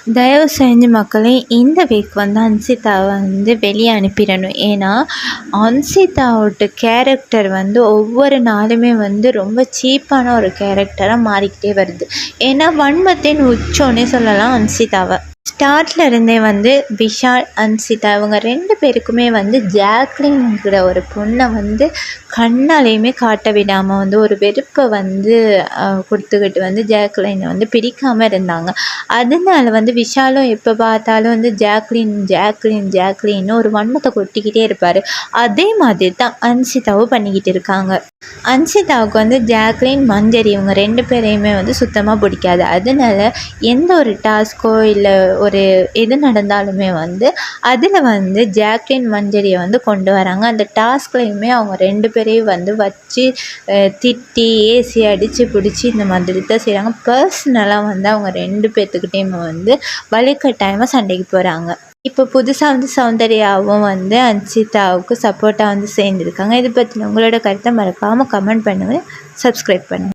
தயவு செஞ்சு மக்களே இந்த வீக் வந்து அன்சிதாவை வந்து வெளியே அனுப்பிடணும். ஏன்னா அன்சிதாவோட கேரக்டர் வந்து ஒவ்வொரு நாளுமே வந்து ரொம்ப சீப்பான ஒரு கேரக்டராக மாறிக்கிட்டே வருது. ஏன்னா வன்மத்தின் உச்சோன்னே சொல்லலாம் அன்சிதாவை. ஸ்டார்ட்ல இருந்தே வந்து விஷால், அன்சிதா இவங்க 2 பேருக்குமே வந்து ஜாக்லின்ங்கிற ஒரு பொண்ணை வந்து கண்ணாலேயுமே காட்ட விடாமல் வந்து ஒரு வெறுப்பை வந்து கொடுத்துக்கிட்டு வந்து ஜாக்லினை வந்து பிடிக்காமல் இருந்தாங்க. அதனால வந்து விஷாலும் எப்போ பார்த்தாலும் வந்து ஜாக்லின் ஜாக்லின் ஜாக்லின்னு ஒரு வன்மத்தை கொட்டிக்கிட்டே இருப்பார். அதே மாதிரி தான் அன்சிதாவும் பண்ணிக்கிட்டு இருக்காங்க. அன்சிதாவுக்கு வந்து ஜாக்லின், மஞ்சரி இவங்க 2 பேரையுமே வந்து சுத்தமாக பிடிக்காது. அதனால எந்த ஒரு டாஸ்க்கோ இல்லை ஒரு எது நடந்தாலுமே வந்து அதில் வந்து ஜாக்லின், மஞ்சரியை வந்து கொண்டு வராங்க. அந்த டாஸ்க்லையுமே அவங்க 2 பேரையும் வந்து வச்சு திட்டி ஏசி அடித்து பிடிச்சி இந்த மாதிரி தான் செய்கிறாங்க. பர்சனலாக வந்து அவங்க 2 பேர்த்துக்கிட்டேயுமே வந்து வலுக்கட்டாயமாக சண்டைக்கு போகிறாங்க. இப்போ புதுசாக வந்து சௌந்தர்யாவும் வந்து அன்சிதாவுக்கு சப்போர்ட்டாக வந்து சேர்ந்துருக்காங்க. இதை பற்றின உங்களோட கருத்தை மறக்காமல் கமெண்ட் பண்ணுங்கள், சப்ஸ்கிரைப் பண்ணுங்கள்.